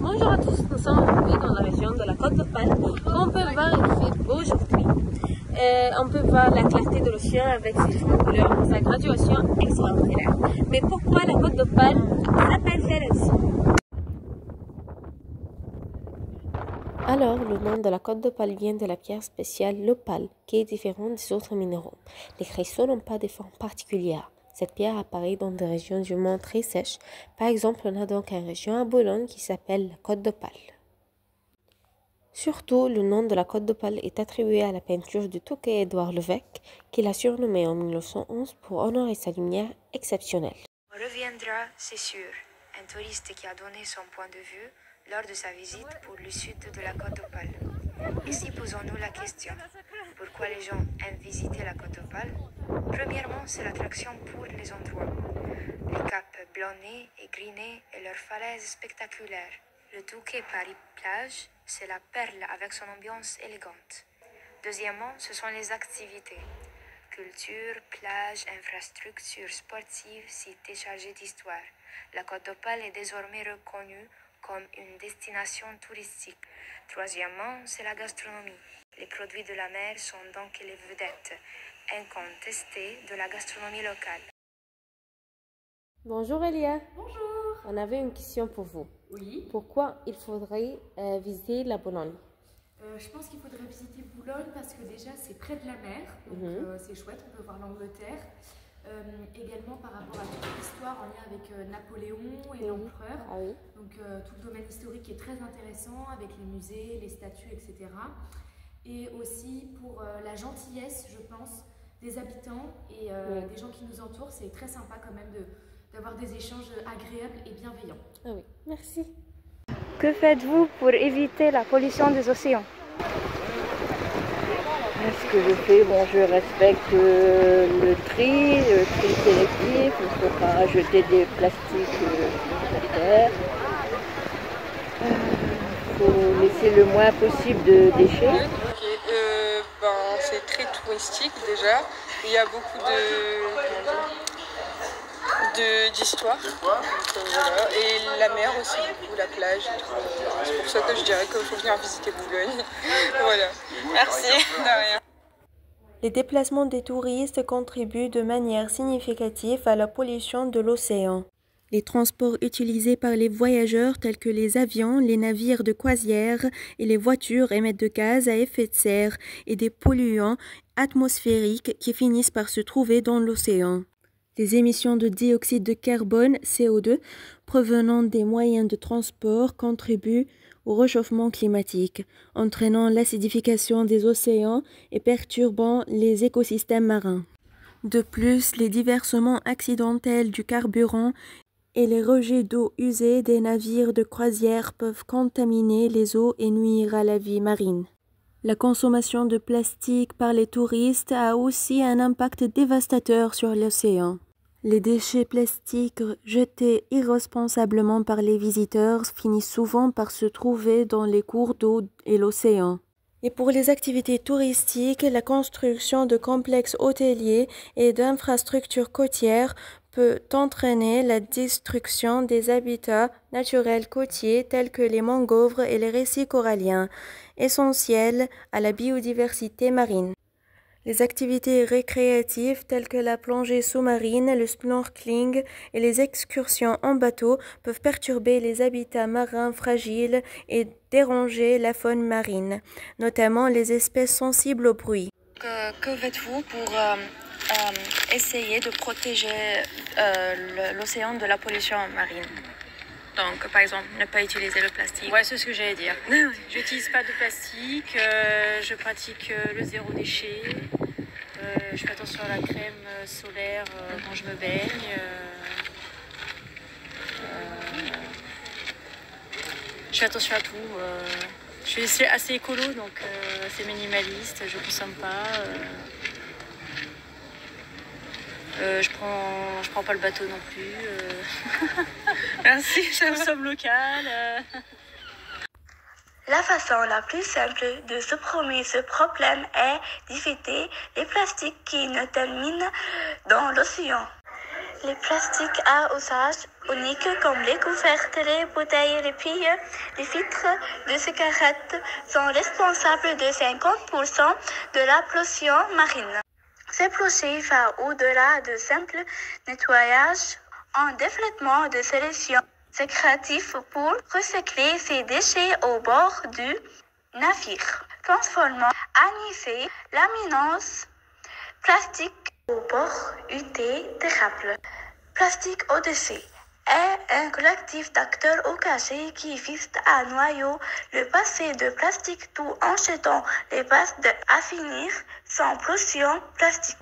Bonjour à tous, nous sommes aujourd'hui dans la région de la Côte d'Opale. On peut voir qu'il fait beau aujourd'hui. On peut voir la clarté de l'océan avec ses fonds de couleurs, sa graduation extraordinaire. Mais pourquoi la Côte d'Opale s'appelle-t-elle ainsi? Alors, le nom de la Côte d'Opale vient de la pierre spéciale l'opale, qui est différente des autres minéraux. Les cristaux n'ont pas de forme particulière. Cette pierre apparaît dans des régions du monde très sèches. Par exemple, on a donc une région à Bologne qui s'appelle la Côte d'Opale. Surtout, le nom de la Côte d'Opale est attribué à la peinture du Touquet-Édouard Levesque, qu'il a surnommé en 1911 pour honorer sa lumière exceptionnelle. On reviendra, c'est sûr, un touriste qui a donné son point de vue lors de sa visite pour le sud de la Côte d'Opale. Ici, posons-nous la question, pourquoi les gens aiment visiter la Côte d'Opale? Premièrement, c'est l'attraction pour les endroits. Les caps blonnés et grinés et leurs falaises spectaculaires. Le Touquet Paris-Plage, c'est la perle avec son ambiance élégante. Deuxièmement, ce sont les activités. Culture, plage, infrastructures sportives, cités chargées d'histoire. La Côte d'Opale est désormais reconnue comme une destination touristique. Troisièmement, c'est la gastronomie. Les produits de la mer sont donc les vedettes incontestées de la gastronomie locale. Bonjour Elia. Bonjour. On avait une question pour vous. Oui. Pourquoi il faudrait visiter la Bologne? Je pense qu'il faudrait visiter Boulogne parce que déjà c'est près de la mer, donc c'est chouette, on peut voir l'Angleterre. Également par rapport à toute l'histoire en lien avec Napoléon et l'empereur. Ah oui. Donc tout le domaine historique est très intéressant avec les musées, les statues, etc. Et aussi pour la gentillesse, je pense, des habitants et des gens qui nous entourent. C'est très sympa quand même d'avoir des échanges agréables et bienveillants. Ah oui, merci. Que faites-vous pour éviter la pollution des océans? Ce que je fais, bon, je respecte le tri sélectif, il ne faut pas jeter des plastiques par terre. Il faut laisser le moins possible de déchets. C'est très touristique déjà, il y a beaucoup d'histoire, voilà. Et la mer aussi, beaucoup, la plage, c'est pour ça que je dirais qu'il faut venir visiter Boulogne. Voilà, merci, de rien. Les déplacements des touristes contribuent de manière significative à la pollution de l'océan. Les transports utilisés par les voyageurs tels que les avions, les navires de croisière et les voitures émettent de gaz à effet de serre et des polluants atmosphériques qui finissent par se trouver dans l'océan. Les émissions de dioxyde de carbone, CO2, provenant des moyens de transport contribuent au réchauffement climatique, entraînant l'acidification des océans et perturbant les écosystèmes marins. De plus, les déversements accidentels du carburant et les rejets d'eau usée des navires de croisière peuvent contaminer les eaux et nuire à la vie marine. La consommation de plastique par les touristes a aussi un impact dévastateur sur l'océan. Les déchets plastiques jetés irresponsablement par les visiteurs finissent souvent par se trouver dans les cours d'eau et l'océan. Et pour les activités touristiques, la construction de complexes hôteliers et d'infrastructures côtières peut entraîner la destruction des habitats naturels côtiers tels que les mangroves et les récifs coralliens, essentiels à la biodiversité marine. Les activités récréatives telles que la plongée sous-marine, le snorkeling et les excursions en bateau peuvent perturber les habitats marins fragiles et déranger la faune marine, notamment les espèces sensibles au bruit. Que faites-vous pour essayer de protéger l'océan de la pollution marine? Donc, par exemple, ne pas utiliser le plastique. Ouais, c'est ce que j'allais dire. Je n'utilise pas de plastique, je pratique le zéro déchet, je fais attention à la crème solaire quand je me baigne. Je fais attention à tout. Je suis assez écolo, donc assez minimaliste, je ne consomme pas. Je prends pas le bateau non plus. Merci, je consomme local. La façon la plus simple de supprimer ce problème est d'éviter les plastiques qui nous terminent dans l'océan. Les plastiques à usage unique comme les couvertes, les bouteilles, les pilles, les filtres de cigarettes sont responsables de 50% de la pollution marine. Ces projets vont au-delà de simple nettoyage en développement de solutions créatives pour recycler ces déchets au bord du navire, transformant anisé, laminose, plastique au bord durable. Plastique Odyssée est un collectif d'acteurs engagés qui vise à noyer le passé de plastique tout en jetant les bases à finir sans pollution plastique.